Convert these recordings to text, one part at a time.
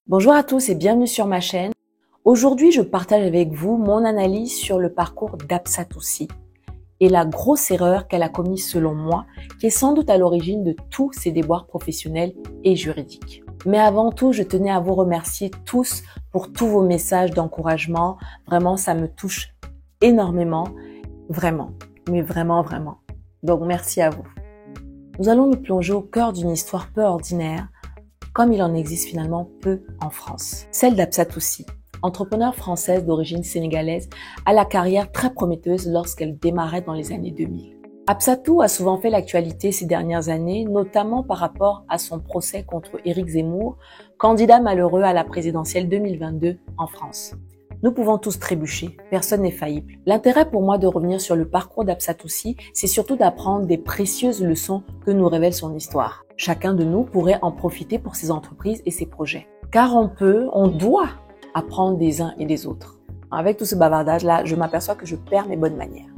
Bonjour à tous et bienvenue sur ma chaîne. Aujourd'hui, je partage avec vous mon analyse sur le parcours d'Apsatoussi et la grosse erreur qu'elle a commise selon moi, qui est sans doute à l'origine de tous ses déboires professionnels et juridiques. Mais avant tout, je tenais à vous remercier tous pour tous vos messages d'encouragement. Vraiment, ça me touche énormément. Vraiment, mais vraiment. Donc, merci à vous. Nous allons nous plonger au cœur d'une histoire peu ordinaire, comme il en existe finalement peu en France. Celle d'Apsatoussi, entrepreneure française d'origine sénégalaise, à la carrière très prometteuse lorsqu'elle démarrait dans les années 2000. Apsatou a souvent fait l'actualité ces dernières années, notamment par rapport à son procès contre Éric Zemmour, candidat malheureux à la présidentielle 2022 en France. Nous pouvons tous trébucher, personne n'est faillible. L'intérêt pour moi de revenir sur le parcours d'Apsatoussi, c'est surtout d'apprendre des précieuses leçons que nous révèle son histoire. Chacun de nous pourrait en profiter pour ses entreprises et ses projets. Car on doit apprendre des uns et des autres. Avec tout ce bavardage-là, je m'aperçois que je perds mes bonnes manières.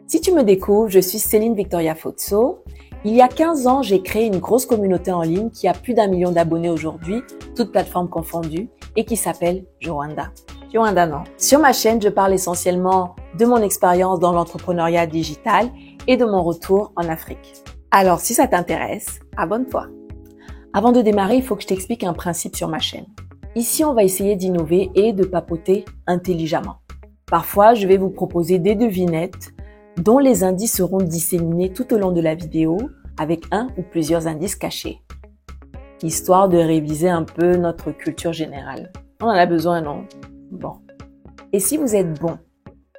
Si tu me découvres, je suis Céline Victoria Fotso. Il y a 15 ans, j'ai créé une grosse communauté en ligne qui a plus d'1 million d'abonnés aujourd'hui, toutes plateformes confondues, et qui s'appelle Joanda. Joanda, non. Sur ma chaîne, je parle essentiellement de mon expérience dans l'entrepreneuriat digital et de mon retour en Afrique. Alors, si ça t'intéresse, abonne-toi. Avant de démarrer, il faut que je t'explique un principe sur ma chaîne. Ici, on va essayer d'innover et de papoter intelligemment. Parfois, je vais vous proposer des devinettes dont les indices seront disséminés tout au long de la vidéo avec un ou plusieurs indices cachés, histoire de réviser un peu notre culture générale. On en a besoin, non? Bon. Et si vous êtes bon,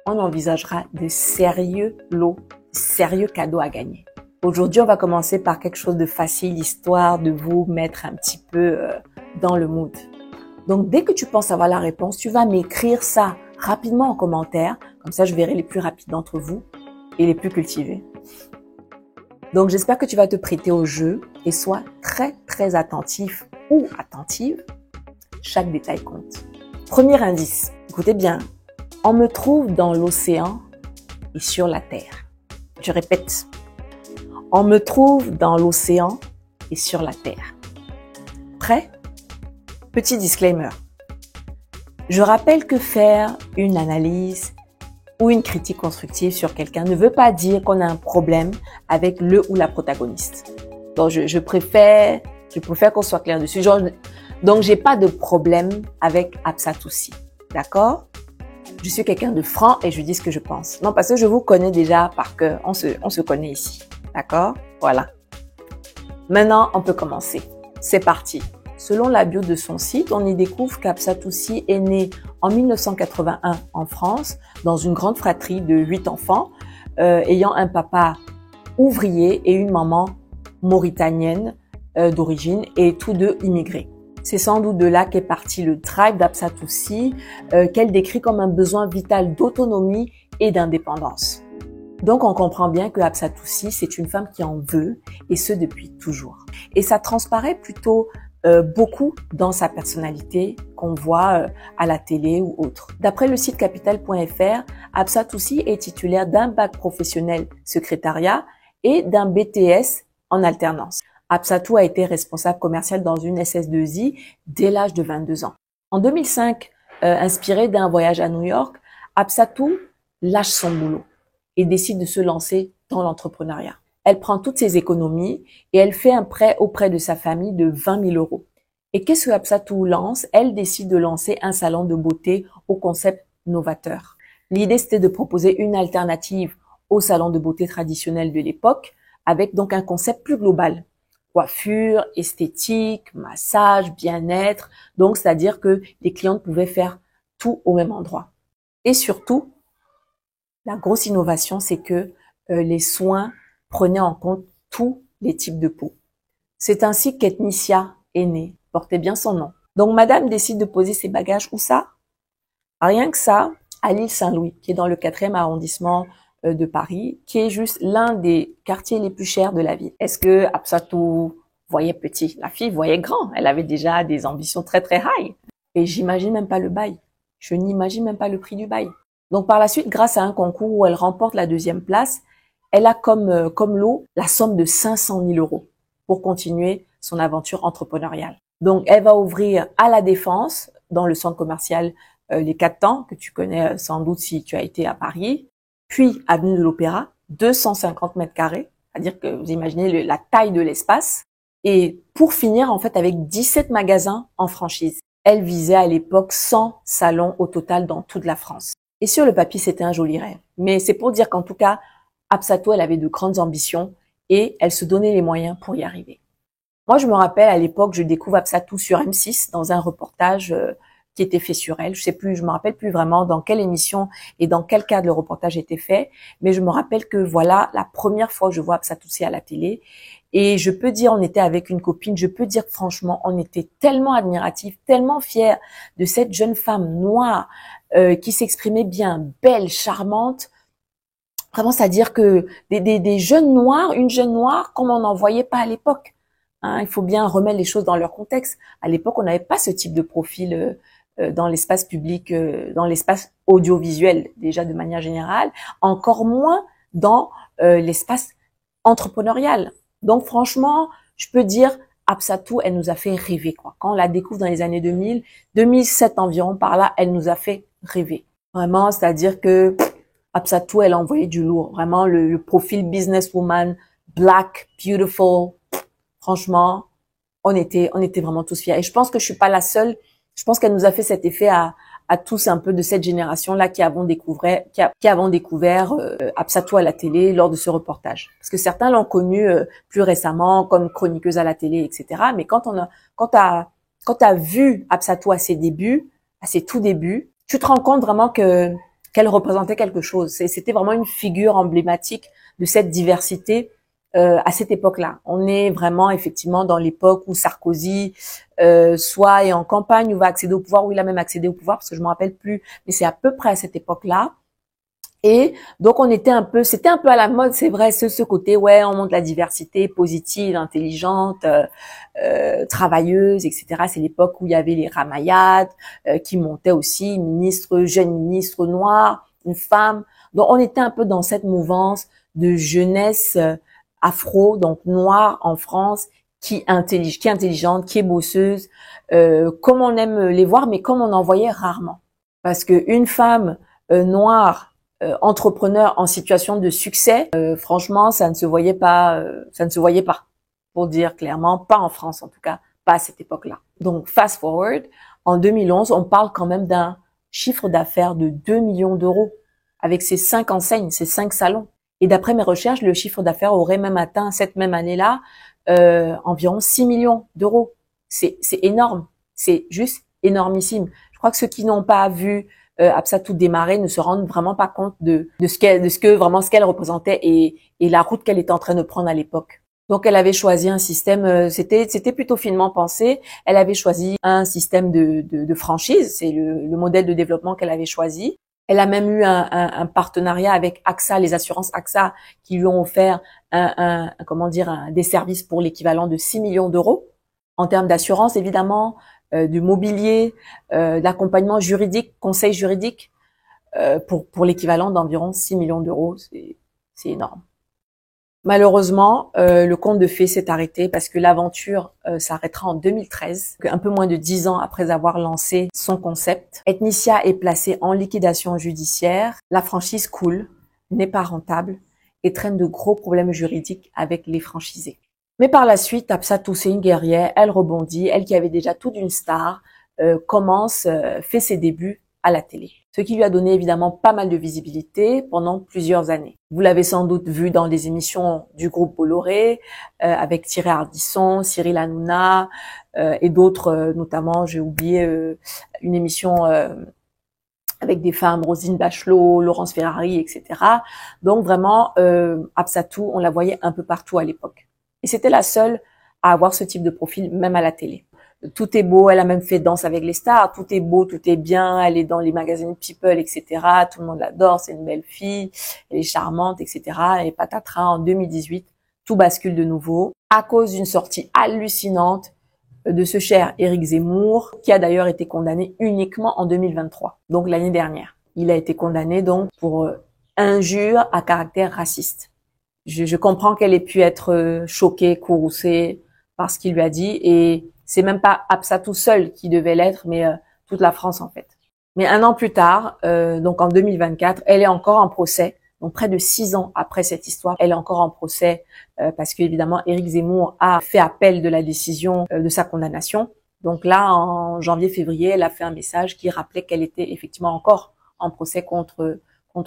on envisagera de sérieux lots, sérieux cadeaux à gagner. Aujourd'hui, on va commencer par quelque chose de facile, histoire de vous mettre un petit peu dans le mood. Donc, dès que tu penses avoir la réponse, tu vas m'écrire ça rapidement en commentaire. Comme ça, je verrai les plus rapides d'entre vous et les plus cultivés. Donc, j'espère que tu vas te prêter au jeu et sois très attentif ou attentive. Chaque détail compte. Premier indice. Écoutez bien. On me trouve dans l'océan et sur la terre. Je répète. On me trouve dans l'océan et sur la terre. Prêt? Petit disclaimer. Je rappelle que faire une analyse ou une critique constructive sur quelqu'un ne veut pas dire qu'on a un problème avec le ou la protagoniste. Donc, je préfère qu'on soit clair dessus. Donc, j'ai pas de problème avec Apsatoussi. D'accord? Je suis quelqu'un de franc et je dis ce que je pense. Non, parce que je vous connais déjà par cœur. On se connaît ici. D'accord? Voilà. Maintenant, on peut commencer. C'est parti. Selon la bio de son site, on y découvre qu'Apsatoussi est née en 1981 en France, dans une grande fratrie de 8 enfants, ayant un papa ouvrier et une maman mauritanienne d'origine, et tous deux immigrés. C'est sans doute de là qu'est parti le drive d'Apsatoussi, qu'elle décrit comme un besoin vital d'autonomie et d'indépendance. Donc, on comprend bien que Apsatoussi, c'est une femme qui en veut, et ce depuis toujours. Et ça transparaît plutôt beaucoup dans sa personnalité qu'on voit à la télé ou autre. D'après le site capital.fr, Apsatoussi est titulaire d'un bac professionnel secrétariat et d'un BTS en alternance. Apsatou a été responsable commercial dans une SS2I dès l'âge de 22 ans. En 2005, inspiré d'un voyage à New York, Apsatou lâche son boulot et décide de se lancer dans l'entrepreneuriat. Elle prend toutes ses économies et elle fait un prêt auprès de sa famille de 20 000 euros. Et qu'est-ce que Apsatou lance? Elle décide de lancer un salon de beauté au concept novateur. L'idée, c'était de proposer une alternative au salon de beauté traditionnel de l'époque, avec donc un concept plus global. Coiffure, esthétique, massage, bien-être. Donc, c'est-à-dire que les clientes pouvaient faire tout au même endroit. Et surtout, la grosse innovation, c'est que les soins prenaient en compte tous les types de peau. C'est ainsi qu'Ethnicia est née, portait bien son nom. Donc, madame décide de poser ses bagages où ça? Rien que ça, à l'île Saint-Louis, qui est dans le 4e arrondissement de Paris, qui est juste l'un des quartiers les plus chers de la ville. Est-ce que Apsatou voyait petit? La fille voyait grand. Elle avait déjà des ambitions très high. Et j'imagine même pas le bail. Je n'imagine même pas le prix du bail. Donc, par la suite, grâce à un concours où elle remporte la 2e place, elle a comme lot la somme de 500 000 euros pour continuer son aventure entrepreneuriale. Donc, elle va ouvrir à La Défense, dans le centre commercial Les Quatre Temps, que tu connais sans doute si tu as été à Paris. Puis, avenue de l'Opéra, 250 mètres carrés. C'est-à-dire que vous imaginez la taille de l'espace. Et pour finir, en fait, avec 17 magasins en franchise. Elle visait à l'époque 100 salons au total dans toute la France. Et sur le papier, c'était un joli rêve. Mais c'est pour dire qu'en tout cas, Apsatou, elle avait de grandes ambitions et elle se donnait les moyens pour y arriver. Moi, je me rappelle, à l'époque, je découvre Apsatou sur M6 dans un reportage qui était fait sur elle. Je me rappelle plus vraiment dans quelle émission et dans quel cadre le reportage était fait, mais je me rappelle que voilà, la première fois que je vois Apsatou à la télé. Et je peux dire, on était avec une copine, je peux dire que franchement, on était tellement admiratifs, tellement fiers de cette jeune femme noire qui s'exprimait bien, belle, charmante. Vraiment, c'est-à-dire que des jeunes noirs, une jeune noire, comme on n'en voyait pas à l'époque. Hein, il faut bien remettre les choses dans leur contexte. À l'époque, on n'avait pas ce type de profil dans l'espace public, dans l'espace audiovisuel, déjà de manière générale, encore moins dans l'espace entrepreneurial. Donc franchement, je peux dire, Apsatou, elle nous a fait rêver, quoi. Quand on la découvre dans les années 2000, 2007 environ, par là, elle nous a fait rêver. Vraiment, c'est-à-dire que Apsatou, elle a envoyé du lourd. Vraiment, le profil businesswoman, black, beautiful. Franchement, on était vraiment tous fiers. Et je pense que je suis pas la seule. Je pense qu'elle nous a fait cet effet à tous un peu de cette génération-là qui avons découvert Apsatou à la télé lors de ce reportage. Parce que certains l'ont connue plus récemment comme chroniqueuse à la télé, etc. Mais quand t'as vu Apsatou à ses tout débuts, tu te rends compte vraiment qu'elle représentait quelque chose. C'était vraiment une figure emblématique de cette diversité à cette époque-là. On est vraiment effectivement dans l'époque où Sarkozy soit est en campagne ou va accéder au pouvoir, ou il a même accédé au pouvoir, parce que je me rappelle plus, mais c'est à peu près à cette époque-là. Et donc c'était un peu à la mode, c'est vrai, ce côté, ouais, on montre la diversité positive, intelligente, travailleuse, etc. C'est l'époque où il y avait les Ramayad qui montaient aussi, jeune ministre noire, une femme. Donc on était un peu dans cette mouvance de jeunesse afro, donc noire en France, qui est intelligente, qui est bosseuse, comme on aime les voir, mais comme on en voyait rarement. Parce que une femme noire entrepreneur en situation de succès, franchement, ça ne se voyait pas, pour dire clairement, pas en France en tout cas, pas à cette époque-là. Donc, fast forward, en 2011, on parle quand même d'un chiffre d'affaires de 2 millions d'euros avec ces 5 enseignes, ces 5 salons. Et d'après mes recherches, le chiffre d'affaires aurait même atteint cette même année-là environ 6 millions d'euros. C'est énorme, c'est juste énormissime. Je crois que ceux qui n'ont pas vu Apsatou démarrer ne se rendent vraiment pas compte de ce qu'elle représentait et la route qu'elle était en train de prendre à l'époque. Donc elle avait choisi un système, c'était plutôt finement pensé. Elle avait choisi un système de franchise, c'est le modèle de développement qu'elle avait choisi. Elle a même eu un partenariat avec AXA, les assurances AXA, qui lui ont offert des services pour l'équivalent de 6 millions d'euros en termes d'assurance, évidemment, du mobilier, d'accompagnement juridique, conseil juridique, pour l'équivalent d'environ 6 millions d'euros. C'est énorme. Malheureusement, le conte de fées s'est arrêté parce que l'aventure s'arrêtera en 2013, un peu moins de 10 ans après avoir lancé son concept. Ethnicia est placée en liquidation judiciaire, la franchise coule, n'est pas rentable et traîne de gros problèmes juridiques avec les franchisés. Mais par la suite, Apsatou, c'est une guerrière, elle rebondit, elle qui avait déjà tout d'une star, fait ses débuts à la télé. Ce qui lui a donné évidemment pas mal de visibilité pendant plusieurs années. Vous l'avez sans doute vu dans des émissions du groupe Bolloré, avec Thierry Ardisson, Cyril Hanouna et d'autres, notamment j'ai oublié une émission avec des femmes, Roselyne Bachelot, Laurence Ferrari, etc. Donc vraiment, Apsatou, on la voyait un peu partout à l'époque. Et c'était la seule à avoir ce type de profil, même à la télé. Tout est beau, elle a même fait Danse avec les stars, tout est beau, tout est bien, elle est dans les magazines People, etc. Tout le monde l'adore, c'est une belle fille, elle est charmante, etc. Et patatras, en 2018, tout bascule de nouveau à cause d'une sortie hallucinante de ce cher Éric Zemmour, qui a d'ailleurs été condamné uniquement en 2023, donc l'année dernière. Il a été condamné donc pour injure à caractère raciste. Je comprends qu'elle ait pu être choquée, courroucée par ce qu'il lui a dit, et C'est même pas Absatou seul qui devait l'être, mais toute la France en fait. Mais un an plus tard, donc en 2024, elle est encore en procès. Donc près de 6 ans après cette histoire, elle est encore en procès parce qu'évidemment Éric Zemmour a fait appel de la décision de sa condamnation. Donc là, en janvier-février, elle a fait un message qui rappelait qu'elle était effectivement encore en procès contre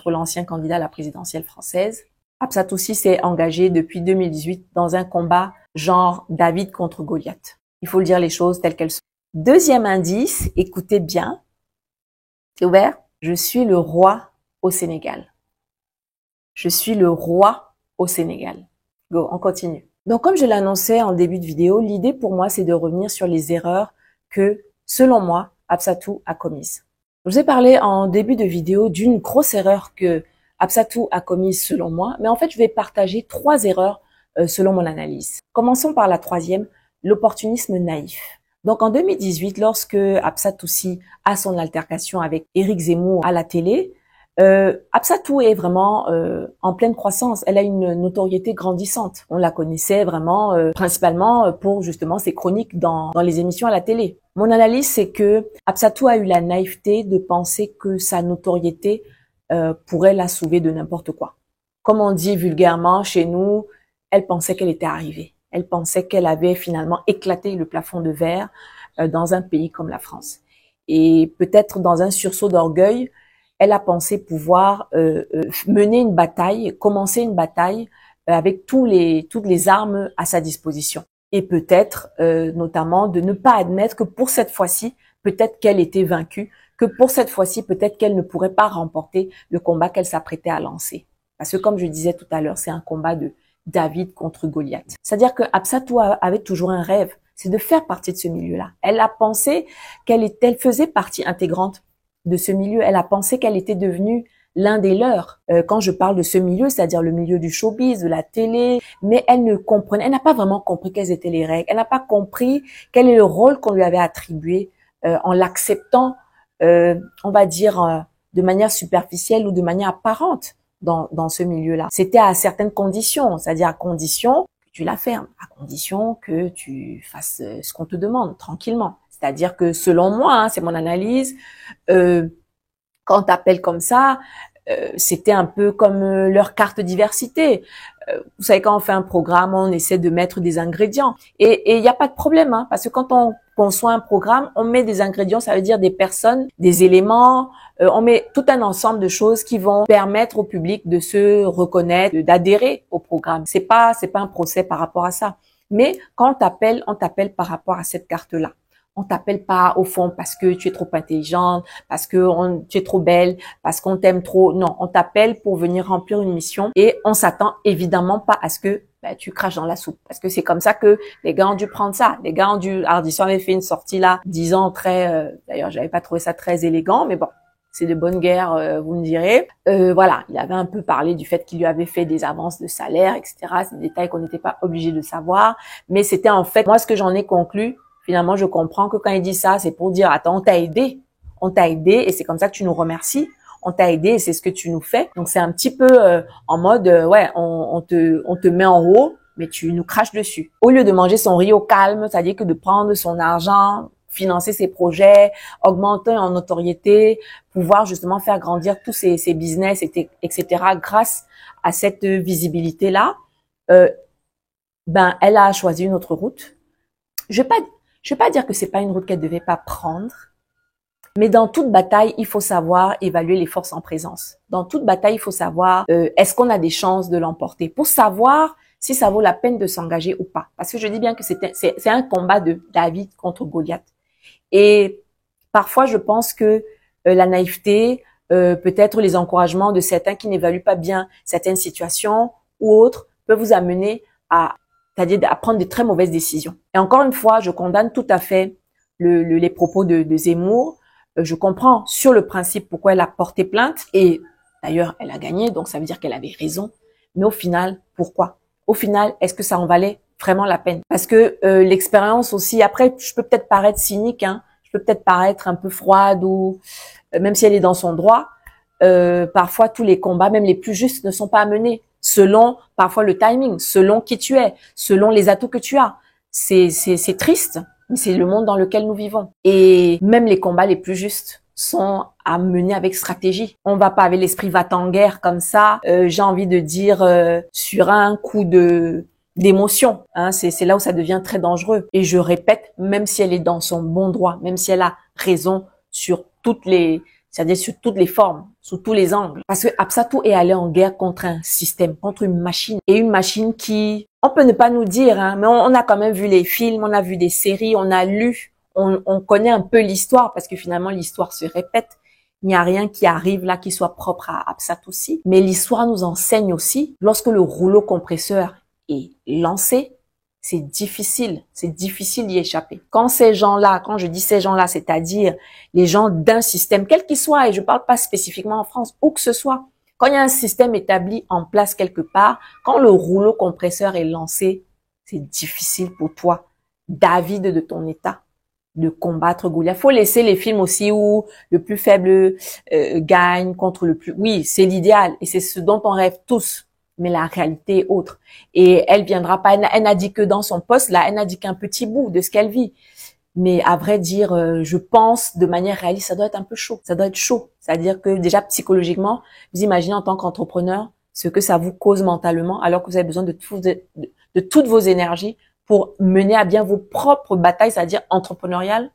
l'ancien candidat à la présidentielle française. Absatoussi s'est engagée depuis 2018 dans un combat genre David contre Goliath. Il faut le dire les choses telles qu'elles sont. Deuxième indice, écoutez bien. C'est ouvert? Je suis le roi au Sénégal. Je suis le roi au Sénégal. Go, on continue. Donc, comme je l'annonçais en début de vidéo, l'idée pour moi, c'est de revenir sur les erreurs que, selon moi, Absatou a commises. Je vous ai parlé en début de vidéo d'une grosse erreur que Absatou a commise selon moi, mais en fait, je vais partager 3 erreurs selon mon analyse. Commençons par la 3e, l'opportunisme naïf. Donc en 2018, lorsque Absatoussi a son altercation avec Éric Zemmour à la télé, Absatou est vraiment en pleine croissance. Elle a une notoriété grandissante. On la connaissait vraiment principalement pour justement ses chroniques dans les émissions à la télé. Mon analyse, c'est que Absatou a eu la naïveté de penser que sa notoriété pourrait la sauver de n'importe quoi. Comme on dit vulgairement chez nous, elle pensait qu'elle était arrivée. Elle pensait qu'elle avait finalement éclaté le plafond de verre dans un pays comme la France. Et peut-être dans un sursaut d'orgueil, elle a pensé pouvoir mener une bataille, commencer une bataille avec toutes les armes à sa disposition. Et peut-être notamment de ne pas admettre que pour cette fois-ci, peut-être qu'elle était vaincue, que pour cette fois-ci, peut-être qu'elle ne pourrait pas remporter le combat qu'elle s'apprêtait à lancer. Parce que comme je disais tout à l'heure, c'est un combat de David contre Goliath. C'est-à-dire que Absatou avait toujours un rêve, c'est de faire partie de ce milieu-là. Elle a pensé qu'elle faisait partie intégrante de ce milieu. Elle a pensé qu'elle était devenue l'un des leurs. Quand je parle de ce milieu, c'est-à-dire le milieu du showbiz, de la télé, mais elle n'a pas vraiment compris quelles étaient les règles. Elle n'a pas compris quel est le rôle qu'on lui avait attribué en l'acceptant, on va dire, de manière superficielle ou de manière apparente dans ce milieu-là. C'était à certaines conditions, c'est-à-dire à condition que tu la fermes, à condition que tu fasses ce qu'on te demande tranquillement. C'est-à-dire que selon moi, hein, c'est mon analyse, quand on t'appelle comme ça, c'était un peu comme leur carte diversité. Vous savez, quand on fait un programme, on essaie de mettre des ingrédients. Et il n'y a pas de problème, hein, parce que quand on conçoit un programme, on met des ingrédients, ça veut dire des personnes, des éléments, on met tout un ensemble de choses qui vont permettre au public de se reconnaître, d'adhérer au programme. C'est pas un procès par rapport à ça. Mais quand on t'appelle par rapport à cette carte-là. On t'appelle pas au fond parce que tu es trop intelligente, parce que tu es trop belle, parce qu'on t'aime trop. Non, on t'appelle pour venir remplir une mission et on s'attend évidemment pas à ce que tu craches dans la soupe. Parce que c'est comme ça que les gars ont dû prendre ça. Les gars ont dû... Ardisson avait fait une sortie là, disant très... D'ailleurs, j'avais pas trouvé ça très élégant, mais bon, c'est de bonne guerre, vous me direz. Voilà, il avait un peu parlé du fait qu'il lui avait fait des avances de salaire, etc. C'est des détails qu'on n'était pas obligé de savoir. Mais c'était en fait... Moi, ce que j'en ai conclu... Finalement, je comprends que quand il dit ça, c'est pour dire, attends, on t'a aidé et c'est comme ça que tu nous remercies. On t'a aidé et c'est ce que tu nous fais. Donc, c'est un petit peu en mode, ouais, on te met en haut, mais tu nous craches dessus. Au lieu de manger son riz au calme, c'est-à-dire que de prendre son argent, financer ses projets, augmenter en notoriété, pouvoir justement faire grandir tous ses business, etc. grâce à cette visibilité-là, elle a choisi une autre route. Je vais pas dire que c'est pas une route qu'elle devait pas prendre, mais dans toute bataille, il faut savoir évaluer les forces en présence. Dans toute bataille, il faut savoir est-ce qu'on a des chances de l'emporter pour savoir si ça vaut la peine de s'engager ou pas. Parce que je dis bien que c'est un combat de David contre Goliath. Et parfois, je pense que la naïveté, peut-être les encouragements de certains qui n'évaluent pas bien certaines situations ou autres peuvent vous amener c'est-à-dire à prendre de très mauvaises décisions. Et encore une fois, je condamne tout à fait les propos de Zemmour. Je comprends sur le principe pourquoi elle a porté plainte et d'ailleurs elle a gagné, donc ça veut dire qu'elle avait raison. Mais au final, pourquoi? Au final, est-ce que ça en valait vraiment la peine? Parce que l'expérience aussi, après je peux peut-être paraître cynique, hein, je peux peut-être paraître un peu froide ou même si elle est dans son droit, parfois tous les combats, même les plus justes, ne sont pas à mener. Selon parfois le timing, selon qui tu es, selon les atouts que tu as. C'est triste, Mais c'est le monde dans lequel nous vivons. Et même les combats les plus justes sont à mener avec stratégie. On va pas avec l'esprit va-t-en-guerre comme ça, j'ai envie de dire, sur un coup d'émotion. Hein, c'est là où ça devient très dangereux. Et je répète, même si elle est dans son bon droit, même si elle a raison sur c'est-à-dire sur toutes les formes, sous tous les angles. Parce que Hapsatou est allé en guerre contre un système, contre une machine. Et une machine qui, on peut ne pas nous dire, hein, mais on a quand même vu les films, on a vu des séries, on a lu, on connaît un peu l'histoire, parce que finalement l'histoire se répète. Il n'y a rien qui arrive là qui soit propre à Hapsatoussi. Mais l'histoire nous enseigne aussi, lorsque le rouleau compresseur est lancé, c'est difficile d'y échapper. Quand ces gens-là, quand je dis ces gens-là, c'est-à-dire les gens d'un système, quel qu'il soit, et je parle pas spécifiquement en France, où que ce soit, quand il y a un système établi en place quelque part, quand le rouleau compresseur est lancé, c'est difficile pour toi, David de ton état, de combattre Goliath. Faut laisser les films aussi où le plus faible gagne contre le plus... Oui, c'est l'idéal et c'est ce dont on rêve tous. Mais la réalité est autre. Et elle viendra pas, elle n'a dit que dans son poste, là, elle n'a dit qu'un petit bout de ce qu'elle vit. Mais à vrai dire, je pense de manière réaliste, ça doit être un peu chaud. Ça doit être chaud. C'est-à-dire que déjà psychologiquement, vous imaginez en tant qu'entrepreneur ce que ça vous cause mentalement alors que vous avez besoin de toutes vos énergies pour mener à bien vos propres batailles, c'est-à-dire entrepreneuriales.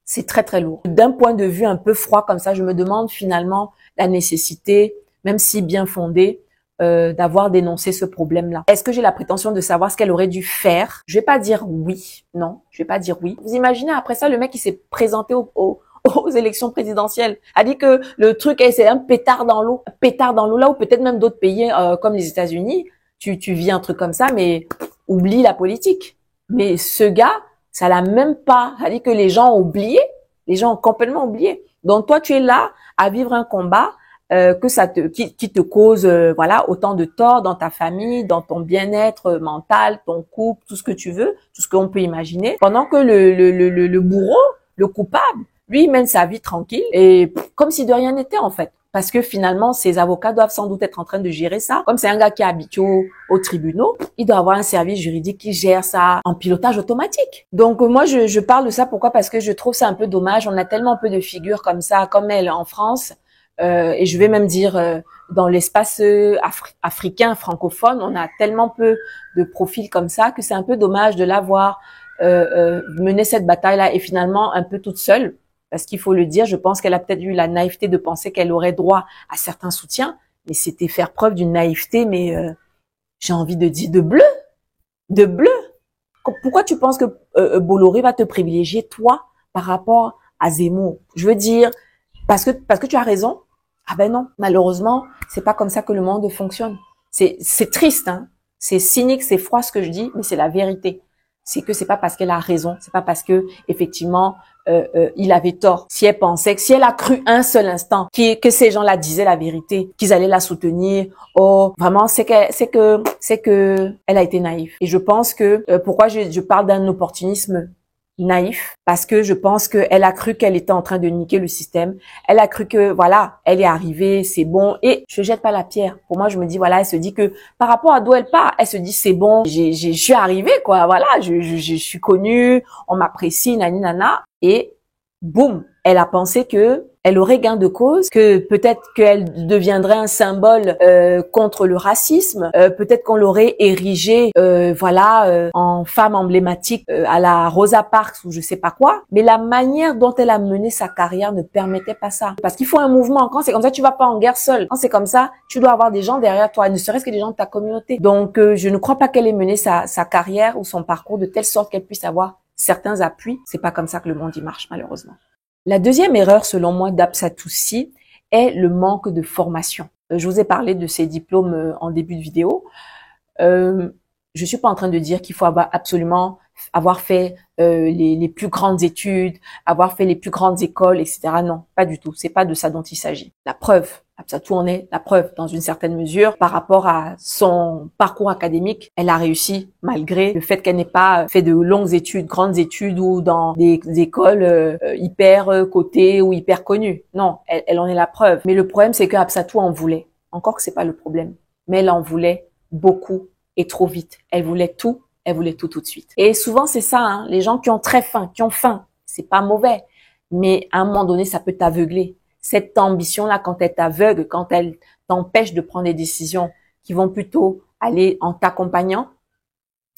C'est très, très lourd. D'un point de vue un peu froid comme ça, je me demande finalement la nécessité, même si bien fondée, d'avoir dénoncé ce problème-là. Est-ce que j'ai la prétention de savoir ce qu'elle aurait dû faire? Je vais pas dire oui. Non, je vais pas dire oui. Vous imaginez après ça, le mec, il s'est présenté aux élections présidentielles, a dit que le truc, c'est un pétard dans l'eau. Pétard dans l'eau, là où peut-être même d'autres pays comme les États-Unis, tu vis un truc comme ça, mais oublie la politique. Mais ce gars, ça l'a même pas. Ça dit que les gens ont oublié. Les gens ont complètement oublié. Donc toi, tu es là à vivre un combat que qui te cause voilà autant de tort dans ta famille, dans ton bien-être mental, ton couple, tout ce que tu veux, tout ce qu'on peut imaginer, pendant que le bourreau, le coupable, lui il mène sa vie tranquille et comme si de rien n'était en fait. Parce que finalement, ses avocats doivent sans doute être en train de gérer ça. Comme c'est un gars qui est habitué aux tribunaux, il doit avoir un service juridique qui gère ça en pilotage automatique. Donc moi, je parle de ça. Pourquoi? Parce que je trouve ça un peu dommage. On a tellement peu de figures comme ça, comme elle en France. Et je vais même dire dans l'espace africain francophone, on a tellement peu de profils comme ça que c'est un peu dommage de l'avoir mené cette bataille-là et finalement un peu toute seule, parce qu'il faut le dire, je pense qu'elle a peut-être eu la naïveté de penser qu'elle aurait droit à certains soutiens, mais c'était faire preuve d'une naïveté, mais j'ai envie de dire de bleu. Pourquoi tu penses que Bolloré va te privilégier toi par rapport à Zemmour? Je veux dire, parce que tu as raison. Ah ben non, malheureusement, c'est pas comme ça que le monde fonctionne. C'est triste, hein. C'est cynique, c'est froid ce que je dis, mais c'est la vérité. C'est que c'est pas parce qu'elle a raison, c'est pas parce que effectivement il avait tort. Si elle pensait si elle a cru un seul instant que ces gens-là disaient la vérité, qu'ils allaient la soutenir, oh vraiment c'est que elle a été naïve. Et je pense que pourquoi je parle d'un opportunisme naïf, parce que je pense qu'elle a cru qu'elle était en train de niquer le système. Elle a cru que, voilà, elle est arrivée, c'est bon. Et je jette pas la pierre. Pour moi, je me dis, voilà, elle se dit que par rapport à d'où elle part, elle se dit, c'est bon, je suis arrivée, quoi. Voilà, je suis connue, on m'apprécie, nani, nana. Et boum, elle a pensé que elle aurait gain de cause, que peut-être qu'elle deviendrait un symbole contre le racisme, peut-être qu'on l'aurait érigée, en femme emblématique à la Rosa Parks ou je sais pas quoi. Mais la manière dont elle a mené sa carrière ne permettait pas ça, parce qu'il faut un mouvement. Quand c'est comme ça, tu vas pas en guerre seule. Quand c'est comme ça, tu dois avoir des gens derrière toi, ne serait-ce que des gens de ta communauté. Donc, je ne crois pas qu'elle ait mené sa carrière ou son parcours de telle sorte qu'elle puisse avoir certains appuis. C'est pas comme ça que le monde y marche, malheureusement. La deuxième erreur, selon moi, d'Hapsatoussi est le manque de formation. Je vous ai parlé de ses diplômes en début de vidéo. Je suis pas en train de dire qu'il faut absolument avoir fait les plus grandes études, avoir fait les plus grandes écoles, etc. Non, pas du tout. C'est pas de ça dont il s'agit. La preuve, Hapsatou en est la preuve dans une certaine mesure par rapport à son parcours académique. Elle a réussi malgré le fait qu'elle n'ait pas fait de longues études, grandes études ou dans des écoles hyper cotées ou hyper connues. Non, elle en est la preuve. Mais le problème, c'est que Hapsatou en voulait. Encore que c'est pas le problème. Mais elle en voulait beaucoup et trop vite. Elle voulait tout Elle voulait tout de suite. Et souvent, c'est ça, hein, les gens qui ont très faim, qui ont faim, c'est pas mauvais. Mais à un moment donné, ça peut t'aveugler. Cette ambition-là, quand elle t'aveugle, quand elle t'empêche de prendre des décisions qui vont plutôt aller en t'accompagnant,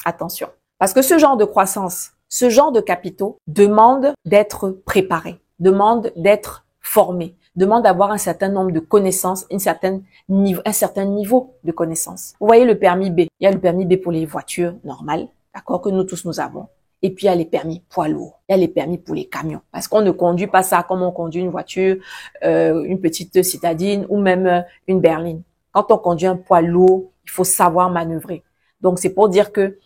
attention. Parce que ce genre de croissance, ce genre de capitaux demande d'être préparé, demande d'être formé, demande d'avoir un certain nombre de connaissances, un certain niveau de connaissances. Vous voyez le permis B. Il y a le permis B pour les voitures normales, d'accord, que nous tous nous avons. Et puis, il y a les permis poids lourds. Il y a les permis pour les camions. Parce qu'on ne conduit pas ça comme on conduit une voiture, une petite citadine ou même une berline. Quand on conduit un poids lourd, il faut savoir manœuvrer. Donc, c'est pour dire que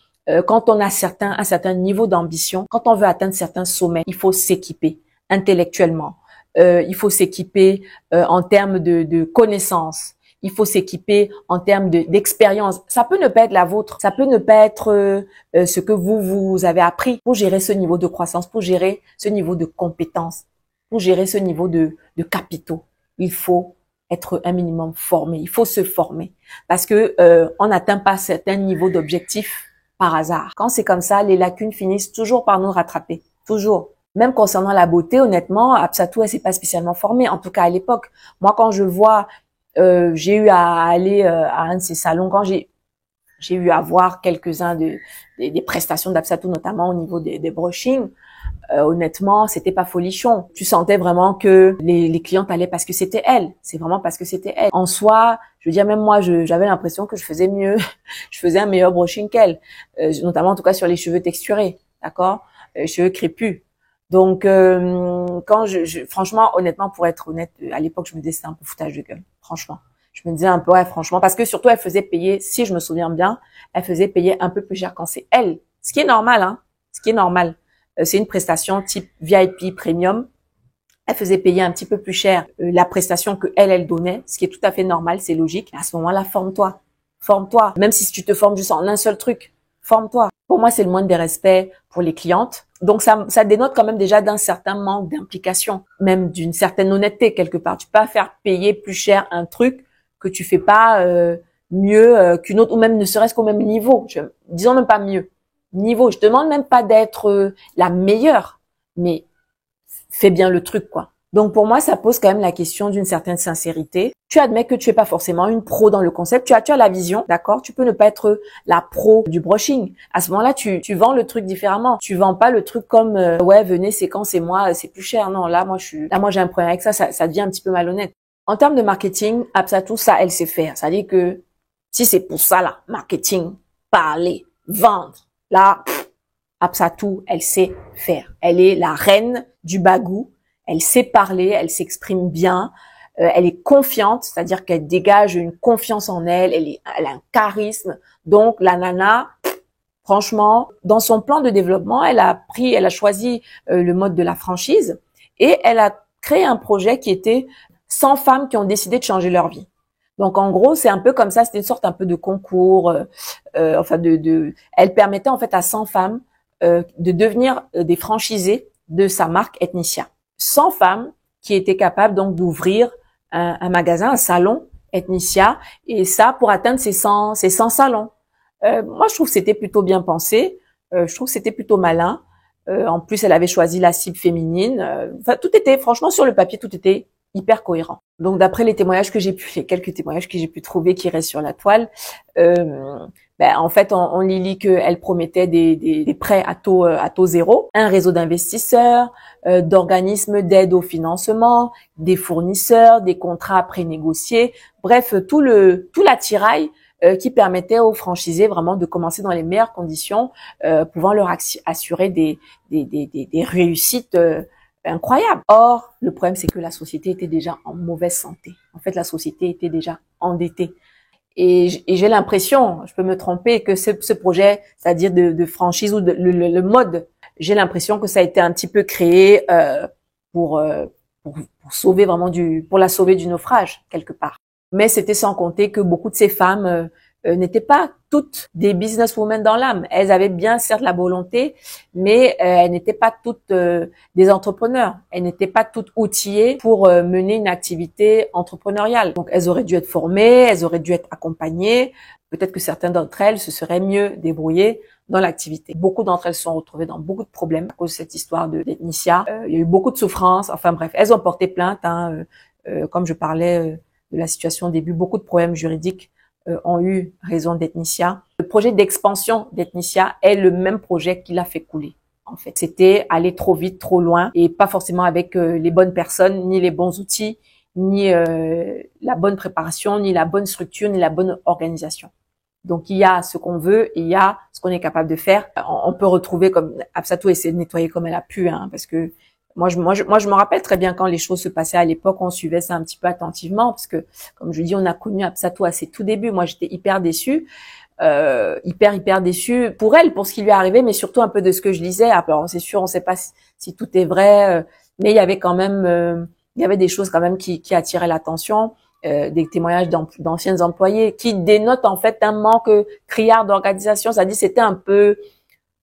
quand on a un certain niveau d'ambition, quand on veut atteindre certains sommets, il faut s'équiper intellectuellement. Il faut s'équiper en termes de connaissances. Il faut s'équiper en termes d'expérience. Ça peut ne pas être la vôtre. Ça peut ne pas être ce que vous avez appris pour gérer ce niveau de croissance, pour gérer ce niveau de compétence, pour gérer ce niveau de capitaux. Il faut être un minimum formé. Il faut se former parce que on n'atteint pas certains niveaux d'objectifs par hasard. Quand c'est comme ça, les lacunes finissent toujours par nous rattraper. Toujours. Même concernant la beauté, honnêtement, Apsatou, elle s'est pas spécialement formée. En tout cas, à l'époque. Moi, quand je vois j'ai eu à aller à un de ces salons quand j'ai eu à voir quelques-uns des prestations d'Apsatou, notamment au niveau des brushings. Honnêtement, c'était pas folichon. Tu sentais vraiment que les clientes allaient parce que c'était elle. C'est vraiment parce que c'était elle. En soi, je veux dire, même moi, j'avais l'impression que je faisais mieux. Je faisais un meilleur brushing qu'elle, notamment en tout cas sur les cheveux texturés, d'accord, cheveux crépus. Donc, quand franchement, honnêtement, pour être honnête, à l'époque, je me disais c'était un peu foutage de gueule. Franchement, je me disais un peu, ouais, franchement, parce que surtout, elle faisait payer, si je me souviens bien, elle faisait payer un peu plus cher quand c'est elle. Ce qui est normal, hein. Ce qui est normal. C'est une prestation type VIP premium. Elle faisait payer un petit peu plus cher la prestation que elle donnait, ce qui est tout à fait normal, c'est logique. À ce moment-là, forme-toi. Forme-toi. Même si tu te formes juste en un seul truc, forme-toi. Pour moi, c'est le moindre des respects pour les clientes. Donc, ça dénote quand même déjà d'un certain manque d'implication, même d'une certaine honnêteté quelque part. Tu peux pas faire payer plus cher un truc que tu fais pas mieux qu'une autre, ou même ne serait-ce qu'au même niveau. Disons même pas mieux. Niveau. Je demande même pas d'être la meilleure, mais fais bien le truc, quoi. Donc, pour moi, ça pose quand même la question d'une certaine sincérité. Tu admets que tu es pas forcément une pro dans le concept. Tu as la vision, d'accord? Tu peux ne pas être la pro du brushing. À ce moment-là, tu vends le truc différemment. Tu vends pas le truc comme, ouais, venez, séquencez-moi, c'est plus cher. Non, là, moi, j'ai un problème avec ça. Ça devient un petit peu malhonnête. En termes de marketing, Apsatou, ça, elle sait faire. Ça dit que si c'est pour ça, là, marketing, parler, vendre, là, Apsatou, elle sait faire. Elle est la reine du bagou. Elle sait parler, elle s'exprime bien, elle est confiante, c'est-à-dire qu'elle dégage une confiance en elle, elle a un charisme. Donc la nana, franchement, dans son plan de développement, elle a choisi le mode de la franchise et elle a créé un projet qui était 100 femmes qui ont décidé de changer leur vie. Donc en gros, c'est un peu comme ça, c'était une sorte un peu de concours, elle permettait en fait à 100 femmes de devenir des franchisées de sa marque Ethnicia. 100 femmes qui étaient capables donc d'ouvrir un magasin, un salon Ethnicia, et ça pour atteindre ces 100 salons. Moi, je trouve que c'était plutôt bien pensé. Je trouve que c'était plutôt malin. En plus, elle avait choisi la cible féminine. Enfin, tout était, franchement, sur le papier, tout était hyper cohérent. Donc, d'après les quelques témoignages que j'ai pu trouver qui restent sur la toile, en fait, on lit qu'elle promettait des prêts à taux zéro, un réseau d'investisseurs, d'organismes d'aide au financement, des fournisseurs, des contrats prénégociés, bref, tout l'attirail qui permettait aux franchisés vraiment de commencer dans les meilleures conditions, pouvant leur assurer des réussites incroyables. Or, le problème, c'est que la société était déjà en mauvaise santé. En fait, la société était déjà endettée. Et j'ai l'impression, je peux me tromper, que ce projet, c'est-à-dire de franchise ou le mode, j'ai l'impression que ça a été un petit peu créé pour sauver vraiment pour la sauver du naufrage quelque part. Mais c'était sans compter que beaucoup de ces femmes n'étaient pas toutes des businesswomen dans l'âme. Elles avaient bien certes la volonté, mais elles n'étaient pas toutes des entrepreneurs. Elles n'étaient pas toutes outillées pour mener une activité entrepreneuriale. Donc elles auraient dû être formées, elles auraient dû être accompagnées. Peut-être que certaines d'entre elles se seraient mieux débrouillées dans l'activité. Beaucoup d'entre elles se sont retrouvées dans beaucoup de problèmes à cause de cette histoire d'ethnicia. Il y a eu beaucoup de souffrances. Enfin bref, elles ont porté plainte. Comme je parlais de la situation au début, beaucoup de problèmes juridiques ont eu raison d'ethnicia. Le projet d'expansion d'ethnicia est le même projet qui l'a fait couler. En fait, c'était aller trop vite, trop loin, et pas forcément avec les bonnes personnes, ni les bons outils, ni la bonne préparation, ni la bonne structure, ni la bonne organisation. Donc, il y a ce qu'on veut et il y a ce qu'on est capable de faire. On peut retrouver, comme Absatou essaie de nettoyer comme elle a pu, parce que moi, je me rappelle très bien quand les choses se passaient à l'époque, on suivait ça un petit peu attentivement, parce que, comme je dis, on a connu Absatou à ses tout débuts. Moi, j'étais hyper déçue. Hyper déçue pour elle, pour ce qui lui est arrivé, mais surtout un peu de ce que je lisais. Alors c'est sûr, on ne sait pas si tout est vrai, mais il y avait quand même, il y avait des choses quand même qui attiraient l'attention, des témoignages d'anciennes employées qui dénotent en fait un manque criard d'organisation. Ça dit c'était un peu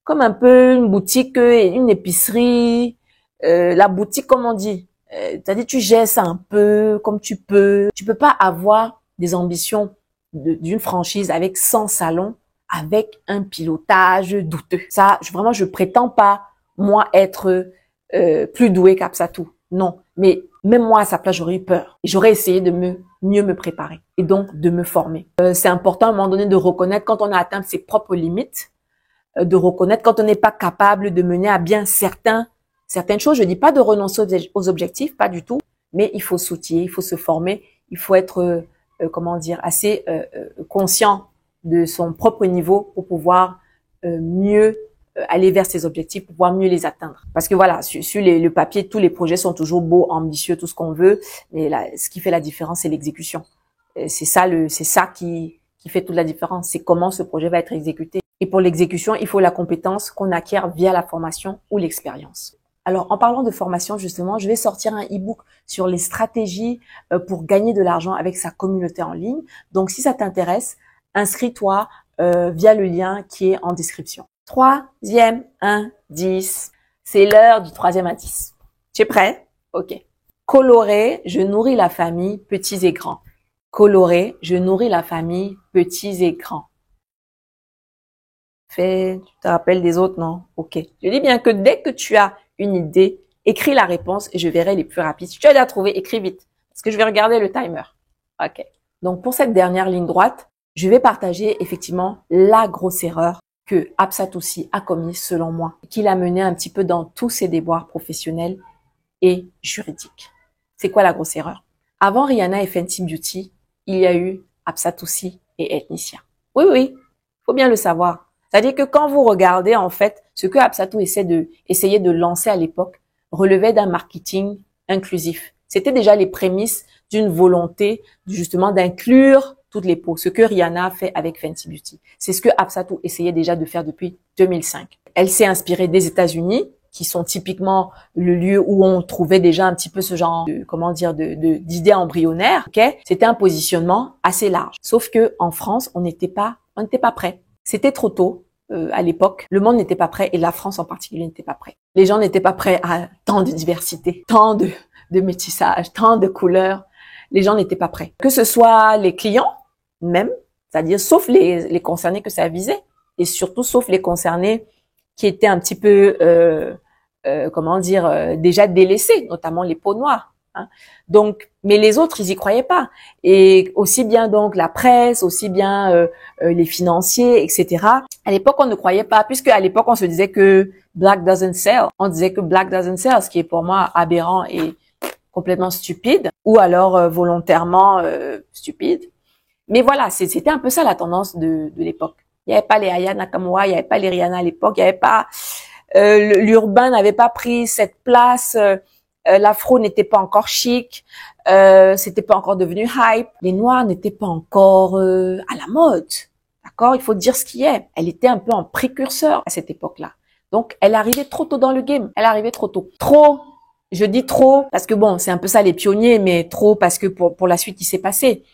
comme un peu une boutique, une épicerie, la boutique comme on dit. C'est-à-dire tu gères ça un peu comme tu peux. Tu peux pas avoir des ambitions d'une franchise avec 100 salons, avec un pilotage douteux. Ça, vraiment, je prétends pas, moi, être plus douée qu'Absatou. Non. Mais même moi, à sa place, j'aurais eu peur. Et j'aurais essayé de mieux me préparer. Et donc, de me former. C'est important, à un moment donné, de reconnaître quand on a atteint ses propres limites, de reconnaître quand on n'est pas capable de mener à bien certaines choses. Je dis pas de renoncer aux objectifs, pas du tout. Mais il faut s'outiller, il faut se former, il faut être assez conscient de son propre niveau pour pouvoir mieux aller vers ses objectifs, pour pouvoir mieux les atteindre. Parce que voilà, sur le papier, tous les projets sont toujours beaux, ambitieux, tout ce qu'on veut, mais là, ce qui fait la différence, c'est l'exécution. C'est ça qui fait toute la différence. C'est comment ce projet va être exécuté. Et pour l'exécution, il faut la compétence qu'on acquiert via la formation ou l'expérience. Alors, en parlant de formation, justement, je vais sortir un e-book sur les stratégies pour gagner de l'argent avec sa communauté en ligne. Donc, si ça t'intéresse, inscris-toi via le lien qui est en description. Troisième indice. C'est l'heure du troisième indice. Tu es prêt? Ok. Colorer, je nourris la famille, petits et grands. Colorer, je nourris la famille, petits et grands. Tu te rappelles des autres, non? Ok. Je dis bien que dès que tu as une idée, écris la réponse et je verrai les plus rapides. Si tu as déjà trouvé, écris vite parce que je vais regarder le timer. Ok. Donc, pour cette dernière ligne droite, je vais partager effectivement la grosse erreur que Absatoussi a commise selon moi, qui l'a mené un petit peu dans tous ses déboires professionnels et juridiques. C'est quoi la grosse erreur? Avant Rihanna et Fenty Beauty, il y a eu Absatoussi et Ethnicia. Oui, faut bien le savoir. C'est-à-dire que quand vous regardez, en fait, ce que Absatou essayait de lancer à l'époque relevait d'un marketing inclusif. C'était déjà les prémices d'une volonté, justement, d'inclure toutes les peaux. Ce que Rihanna a fait avec Fenty Beauty. C'est ce que Absatou essayait déjà de faire depuis 2005. Elle s'est inspirée des États-Unis, qui sont typiquement le lieu où on trouvait déjà un petit peu ce genre d'idées embryonnaires. Okay, c'était un positionnement assez large. Sauf que en France, on n'était pas prêt. C'était trop tôt à l'époque. Le monde n'était pas prêt et la France en particulier n'était pas prêt. Les gens n'étaient pas prêts à tant de diversité, tant de métissage, tant de couleurs. Les gens n'étaient pas prêts. Que ce soit les clients même, c'est-à-dire sauf les concernés que ça visait et surtout sauf les concernés qui étaient un petit peu déjà délaissés, notamment les peaux noires. Donc, mais les autres, ils y croyaient pas. Et aussi bien donc la presse, aussi bien les financiers, etc. À l'époque, on ne croyait pas, puisque à l'époque, on se disait que black doesn't sell. On disait que black doesn't sell, ce qui est pour moi aberrant et complètement stupide, ou alors volontairement stupide. Mais voilà, c'était un peu ça la tendance de l'époque. Il n'y avait pas les Aya Nakamura, il n'y avait pas les Rihanna à l'époque, il n'y avait pas l'urbain n'avait pas pris cette place. L'afro n'était pas encore chic, c'était pas encore devenu hype. Les noirs n'étaient pas encore à la mode, d'accord? Il faut dire ce qui est. Elle était un peu en précurseur à cette époque-là. Donc, elle arrivait trop tôt dans le game. Elle arrivait trop tôt. Trop, je dis trop, parce que bon, c'est un peu ça les pionniers, mais trop parce que pour la suite qui s'est passée.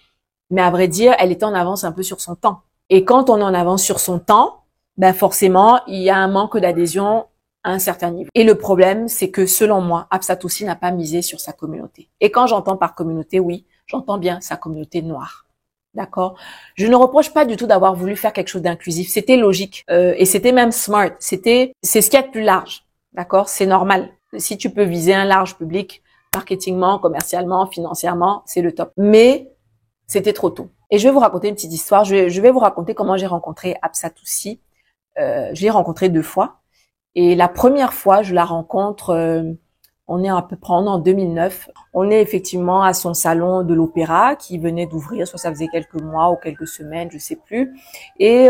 Mais à vrai dire, elle était en avance un peu sur son temps. Et quand on est en avance sur son temps, ben forcément, il y a un manque d'adhésion à un certain niveau. Et le problème, c'est que selon moi, Absatoussi n'a pas misé sur sa communauté. Et quand j'entends par communauté, oui, j'entends bien sa communauté noire. D'accord? Je ne reproche pas du tout d'avoir voulu faire quelque chose d'inclusif. C'était logique et c'était même smart. C'est ce qu'il y a de plus large. D'accord? C'est normal. Si tu peux viser un large public, marketingement, commercialement, financièrement, c'est le top. Mais c'était trop tôt. Et je vais vous raconter une petite histoire. Je vais vous raconter comment j'ai rencontré Absatoussi. Je l'ai rencontré 2 fois. Et la première fois, je la rencontre, on est à peu près en 2009. On est effectivement à son salon de l'opéra qui venait d'ouvrir, soit ça faisait quelques mois ou quelques semaines, je sais plus. Et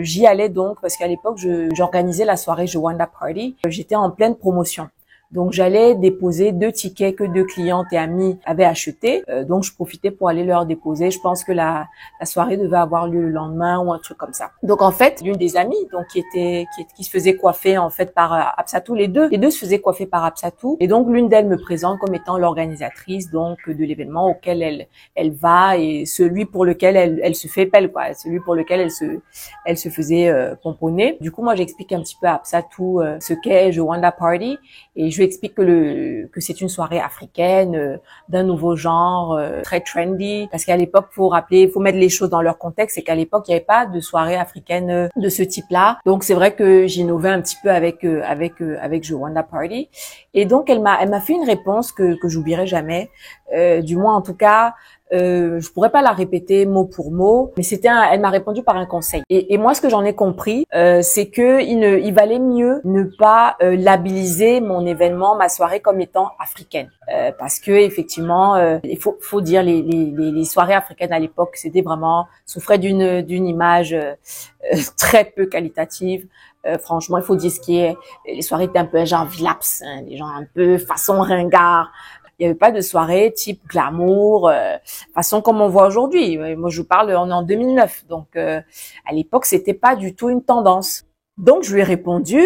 j'y allais donc parce qu'à l'époque, j'organisais la soirée Joanda Party. J'étais en pleine promotion. Donc j'allais déposer 2 tickets que 2 clientes et amis avaient achetés. Donc je profitais pour aller leur déposer. Je pense que la soirée devait avoir lieu le lendemain ou un truc comme ça. Donc en fait, l'une des amies donc qui se faisait coiffer en fait par Absatou, les deux se faisaient coiffer par Absatou, et donc l'une d'elles me présente comme étant l'organisatrice donc de l'événement auquel elle va et celui pour lequel elle se fait pelle quoi, celui pour lequel elle se faisait pomponner. Du coup moi j'explique un petit peu à Absatou ce qu'est Joanda Party. Et je lui explique que c'est une soirée africaine, d'un nouveau genre, très trendy. Parce qu'à l'époque, faut mettre les choses dans leur contexte, c'est qu'à l'époque, il n'y avait pas de soirée africaine de ce type-là. Donc c'est vrai que j'innovais un petit peu avec Joanda Party. Et donc elle m'a fait une réponse que j'oublierai jamais. Du moins en tout cas. Je pourrais pas la répéter mot pour mot, mais elle m'a répondu par un conseil. Et moi, ce que j'en ai compris, c'est que il valait mieux ne pas labelliser mon événement, ma soirée comme étant africaine, parce que effectivement, il faut dire les soirées africaines à l'époque, c'était vraiment souffraient d'une image très peu qualitative. Franchement, il faut dire ce qui est. Les soirées étaient un peu un genre vilaps, hein, des gens un peu façon ringard. Il n'y avait pas de soirée type glamour, façon comme on voit aujourd'hui. Moi, je vous parle, on est en 2009. Donc, à l'époque, c'était pas du tout une tendance. Donc, je lui ai répondu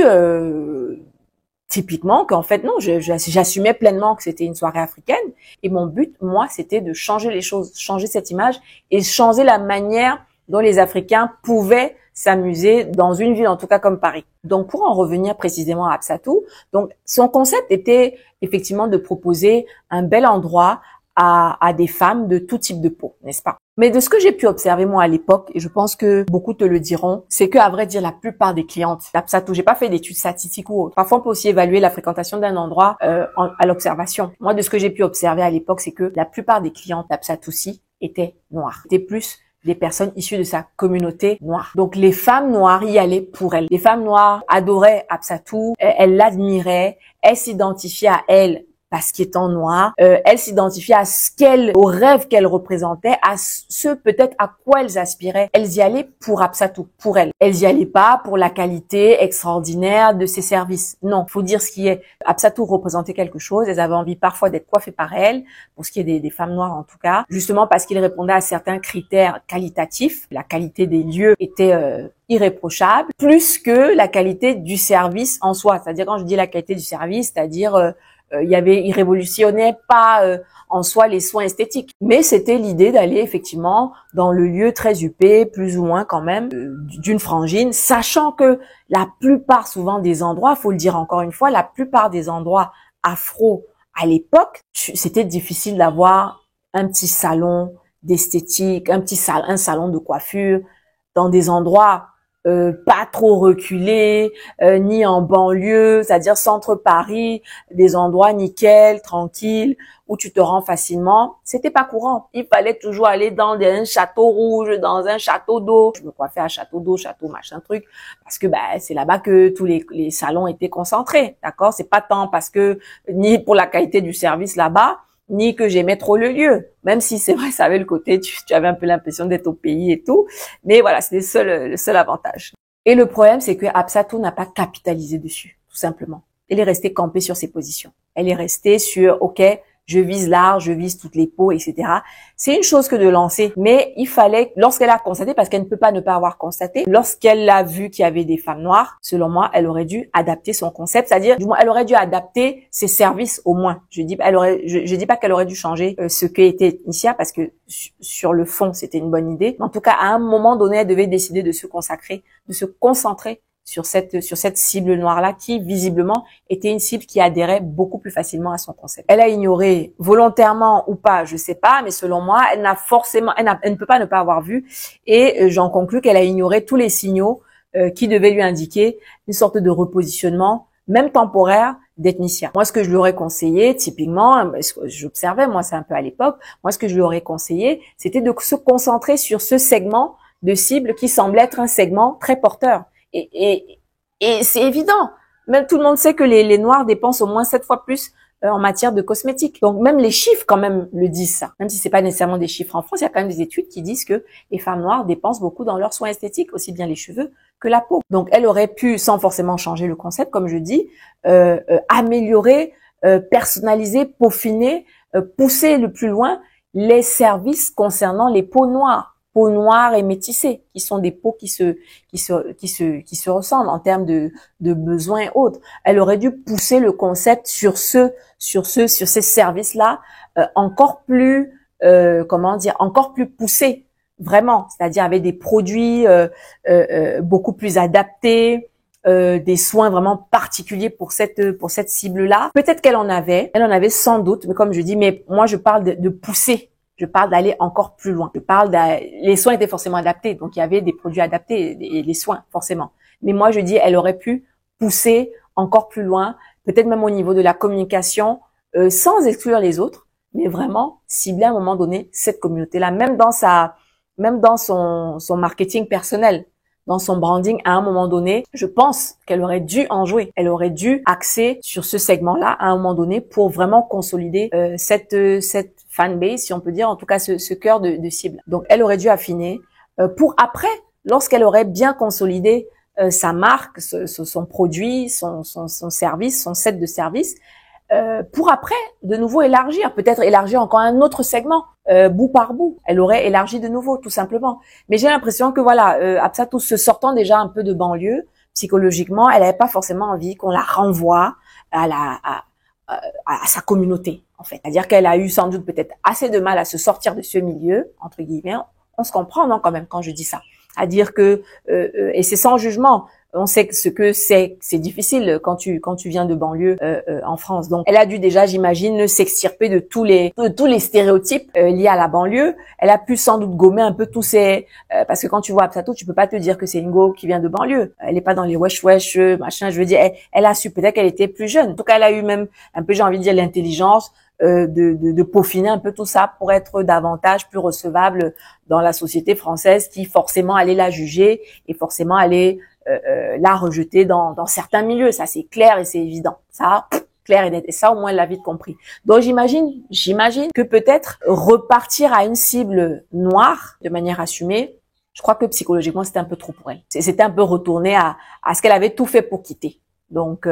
typiquement qu'en fait, non, j'assumais pleinement que c'était une soirée africaine. Et mon but, moi, c'était de changer les choses, changer cette image et changer la manière dont les Africains pouvaient s'amuser dans une ville, en tout cas comme Paris. Donc, pour en revenir précisément à Absatou, donc son concept était effectivement de proposer un bel endroit à des femmes de tout type de peau, n'est-ce pas? Mais de ce que j'ai pu observer moi à l'époque, et je pense que beaucoup te le diront, c'est que à vrai dire la plupart des clientes d'Absatou, j'ai pas fait d'études statistiques ou autre. Parfois on peut aussi évaluer la fréquentation d'un endroit à l'observation. Moi, de ce que j'ai pu observer à l'époque, c'est que la plupart des clientes d'Absatoussi étaient noires. C'était plus des personnes issues de sa communauté noire. Donc les femmes noires y allaient pour elle. Les femmes noires adoraient Absatou, elles l'admiraient, elles s'identifiaient à elle parce qu'étant noire, elles s'identifiaient au rêve qu'elle représentait, à ce peut-être à quoi elles aspiraient. Elles y allaient pour Absatou, pour elle. Elles y allaient pas pour la qualité extraordinaire de ses services. Non, faut dire ce qui est. Absatou représentait quelque chose. Elles avaient envie parfois d'être coiffées par elle, pour ce qui est des femmes noires en tout cas, justement parce qu'il répondait à certains critères qualitatifs. La qualité des lieux était irréprochable, plus que la qualité du service en soi. C'est-à-dire quand je dis la qualité du service, c'est-à-dire il révolutionnait pas en soi les soins esthétiques, mais c'était l'idée d'aller effectivement dans le lieu très huppé, plus ou moins quand même, d'une frangine, sachant que la plupart souvent des endroits, faut le dire encore une fois, la plupart des endroits afro à l'époque, c'était difficile d'avoir un petit salon d'esthétique, un salon de coiffure dans des endroits pas trop reculés, ni en banlieue, c'est-à-dire centre Paris, des endroits nickel, tranquilles, où tu te rends facilement. C'était pas courant. Il fallait toujours aller dans un château rouge, dans un château d'eau. Je me coiffais à château d'eau, château machin truc, parce que c'est là-bas que tous les salons étaient concentrés, d'accord? C'est pas tant parce que ni pour la qualité du service là-bas, ni que j'aimais trop le lieu, même si c'est vrai, ça avait le côté, tu avais un peu l'impression d'être au pays et tout, mais voilà, c'était le seul avantage. Et le problème, c'est que Absatou n'a pas capitalisé dessus, tout simplement. Elle est restée campée sur ses positions. Elle est restée sur, ok, je vise large, je vise toutes les peaux, etc. C'est une chose que de lancer, mais il fallait, lorsqu'elle a constaté, parce qu'elle ne peut pas ne pas avoir constaté, lorsqu'elle a vu qu'il y avait des femmes noires, selon moi, elle aurait dû adapter son concept, c'est-à-dire, du moins, elle aurait dû adapter ses services au moins. Je dis pas qu'elle aurait dû changer ce qui était initial, parce que sur le fond, c'était une bonne idée. Mais en tout cas, à un moment donné, elle devait décider de se concentrer sur cette cible noire-là qui, visiblement, était une cible qui adhérait beaucoup plus facilement à son concept. Elle a ignoré, volontairement ou pas, je sais pas, mais selon moi, elle ne peut pas ne pas avoir vu, et j'en conclus qu'elle a ignoré tous les signaux qui devaient lui indiquer une sorte de repositionnement, même temporaire, d'Ethnicia. Moi, ce que je lui aurais conseillé, typiquement, ce que j'observais, moi, c'est un peu à l'époque, moi, ce que je lui aurais conseillé, c'était de se concentrer sur ce segment de cible qui semble être un segment très porteur. Et c'est évident. Même tout le monde sait que les Noirs dépensent au moins 7 fois plus en matière de cosmétiques. Donc même les chiffres quand même le disent ça. Même si c'est pas nécessairement des chiffres en France, il y a quand même des études qui disent que les femmes noires dépensent beaucoup dans leurs soins esthétiques, aussi bien les cheveux que la peau. Donc elle aurait pu, sans forcément changer le concept, comme je dis, améliorer, personnaliser, peaufiner, pousser le plus loin les services concernant les peaux noires et métissées, qui sont des peaux qui se ressemblent en termes de besoins et autres. Elle aurait dû pousser le concept sur ces services-là, encore plus, encore plus poussés, vraiment. C'est-à-dire avec des produits beaucoup plus adaptés, des soins vraiment particuliers pour cette cible-là. Peut-être elle en avait sans doute, mais comme je dis, mais moi je parle de pousser. Je parle d'aller encore plus loin. Les soins étaient forcément adaptés, donc il y avait des produits adaptés et les soins forcément. Mais moi je dis, elle aurait pu pousser encore plus loin, peut-être même au niveau de la communication, sans exclure les autres, mais vraiment cibler à un moment donné cette communauté-là, même dans son marketing personnel, dans son branding, à un moment donné, je pense qu'elle aurait dû en jouer. Elle aurait dû axer sur ce segment-là à un moment donné pour vraiment consolider cette fanbase, si on peut dire, en tout cas ce cœur de cible. Donc, elle aurait dû affiner pour après, lorsqu'elle aurait bien consolidé sa marque, son produit, son service, son set de services, pour après, de nouveau élargir, peut-être élargir encore un autre segment, bout par bout. Elle aurait élargi de nouveau, tout simplement. Mais j'ai l'impression que voilà, Absatou, se sortant déjà un peu de banlieue, psychologiquement, elle n'avait pas forcément envie qu'on la renvoie à sa communauté, en fait. C'est-à-dire qu'elle a eu sans doute peut-être assez de mal à se sortir de ce milieu, entre guillemets. On se comprend, non, quand même, quand je dis ça. À dire que, et c'est sans jugement, on sait que c'est difficile quand tu viens de banlieue en France. Donc elle a dû déjà, j'imagine, s'extirper de tous les stéréotypes liés à la banlieue. Elle a pu sans doute gommer un peu tous ces parce que quand tu vois Absatou, tu peux pas te dire que c'est une go qui vient de banlieue. Elle est pas dans les wesh machin, je veux dire, elle a su, peut-être qu'elle était plus jeune. En tout cas, elle a eu même un peu, j'ai envie de dire, l'intelligence de peaufiner un peu tout ça pour être davantage plus recevable dans la société française qui forcément allait la juger et forcément allait la rejeter dans certains milieux. Ça, c'est clair et c'est évident. Ça, clair et net. Et ça, au moins, elle l'a vite compris. Donc, j'imagine que peut-être repartir à une cible noire de manière assumée, je crois que psychologiquement, c'était un peu trop pour elle. C'était un peu retourner à ce qu'elle avait tout fait pour quitter. Donc,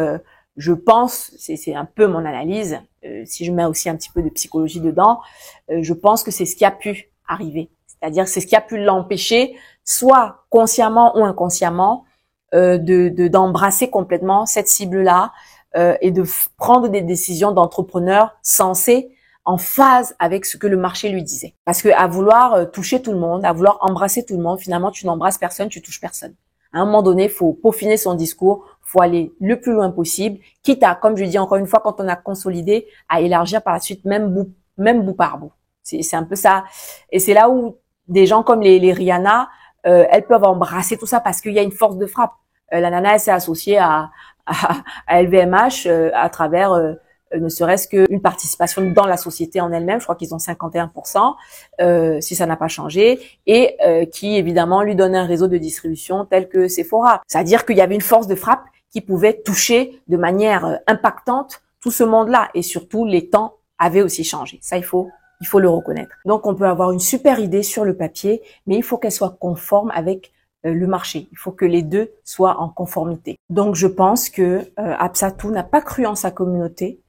je pense, c'est un peu mon analyse, si je mets aussi un petit peu de psychologie dedans, je pense que c'est ce qui a pu arriver. C'est-à-dire, c'est ce qui a pu l'empêcher, soit consciemment ou inconsciemment, d'embrasser complètement cette cible-là et de prendre des décisions d'entrepreneur sensées en phase avec ce que le marché lui disait. Parce que à vouloir toucher tout le monde, à vouloir embrasser tout le monde, finalement, tu n'embrasses personne, tu touches personne. À un moment donné, il faut peaufiner son discours, faut aller le plus loin possible, quitte à, comme je dis encore une fois, quand on a consolidé, à élargir par la suite, même bout par bout. C'est un peu ça. Et c'est là où des gens comme les Rihanna, elles peuvent embrasser tout ça parce qu'il y a une force de frappe. La nana, elle s'est associée à LVMH à travers ne serait-ce qu'une participation dans la société en elle-même. Je crois qu'ils ont 51%, si ça n'a pas changé, et qui évidemment lui donne un réseau de distribution tel que Sephora. C'est-à-dire qu'il y avait une force de frappe qui pouvait toucher de manière impactante tout ce monde-là, et surtout les temps avaient aussi changé. Ça, il faut le reconnaître. Donc on peut avoir une super idée sur le papier, mais il faut qu'elle soit conforme avec le marché. Il faut que les deux soient en conformité. Donc je pense que Absatou n'a pas cru en sa communauté,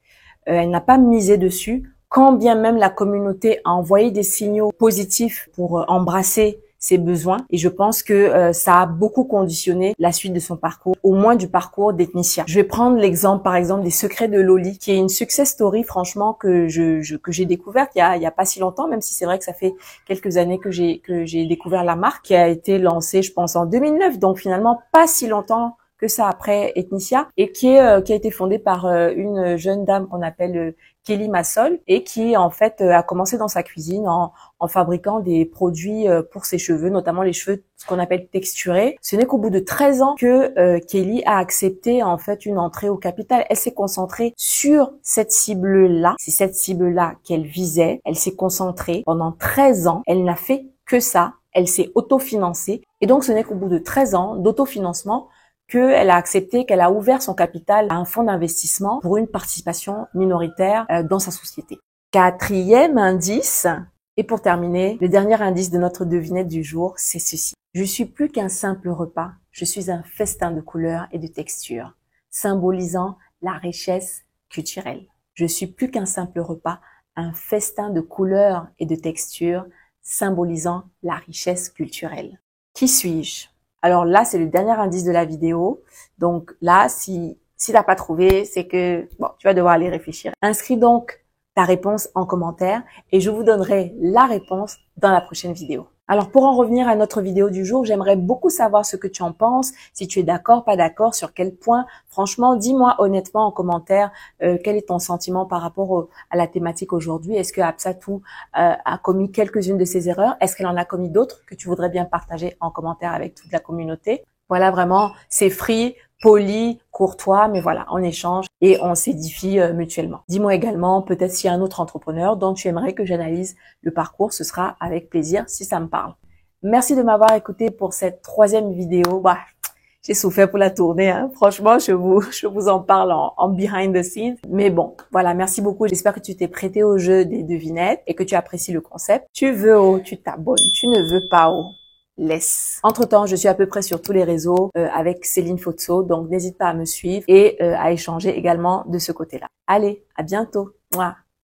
elle n'a pas misé dessus, quand bien même la communauté a envoyé des signaux positifs pour embrasser ses besoins. Et je pense que ça a beaucoup conditionné la suite de son parcours, au moins du parcours d'Ethnicia. Je vais prendre l'exemple, par exemple, des Secrets de Loli, qui est une success story, franchement, que j'ai découverte il y a pas si longtemps, même si c'est vrai que ça fait quelques années que j'ai découvert la marque, qui a été lancée, je pense, en 2009, donc finalement pas si longtemps que ça après Ethnicia et qui a été fondée par une jeune dame qu'on appelle Kelly Massol et qui en fait a commencé dans sa cuisine en fabriquant des produits pour ses cheveux, notamment les cheveux ce qu'on appelle texturés. Ce n'est qu'au bout de 13 ans que Kelly a accepté en fait une entrée au capital. Elle s'est concentrée sur cette cible-là. C'est cette cible-là qu'elle visait. Elle s'est concentrée pendant 13 ans. Elle n'a fait que ça. Elle s'est autofinancée. Et donc, ce n'est qu'au bout de 13 ans d'autofinancement qu'elle a accepté, qu'elle a ouvert son capital à un fonds d'investissement pour une participation minoritaire dans sa société. Quatrième indice, et pour terminer, le dernier indice de notre devinette du jour, c'est ceci. Je suis plus qu'un simple repas, je suis un festin de couleurs et de textures, symbolisant la richesse culturelle. Je suis plus qu'un simple repas, un festin de couleurs et de textures, symbolisant la richesse culturelle. Qui suis-je? Alors là, c'est le dernier indice de la vidéo. Donc là, si t'as pas trouvé, c'est que bon, tu vas devoir aller réfléchir. Inscris donc ta réponse en commentaire et je vous donnerai la réponse dans la prochaine vidéo. Alors pour en revenir à notre vidéo du jour, j'aimerais beaucoup savoir ce que tu en penses, si tu es d'accord, pas d'accord, sur quel point. Franchement, dis-moi honnêtement en commentaire quel est ton sentiment par rapport à la thématique aujourd'hui. Est-ce que Absatou a commis quelques-unes de ses erreurs? Est-ce qu'elle en a commis d'autres que tu voudrais bien partager en commentaire avec toute la communauté? Voilà, vraiment, c'est free, poli, courtois, mais voilà, on échange et on s'édifie mutuellement. Dis-moi également, peut-être s'il y a un autre entrepreneur dont tu aimerais que j'analyse le parcours, ce sera avec plaisir si ça me parle. Merci de m'avoir écouté pour cette troisième vidéo. Bah, j'ai souffert pour la tournée, hein. Franchement, je vous en parle en behind the scenes. Mais bon, voilà, merci beaucoup. J'espère que tu t'es prêté au jeu des devinettes et que tu apprécies le concept. Tu veux haut, tu t'abonnes. Tu ne veux pas haut, laisse. Entre-temps, je suis à peu près sur tous les réseaux avec Céline Fotso, donc n'hésite pas à me suivre et à échanger également de ce côté-là. Allez, à bientôt. Mouah.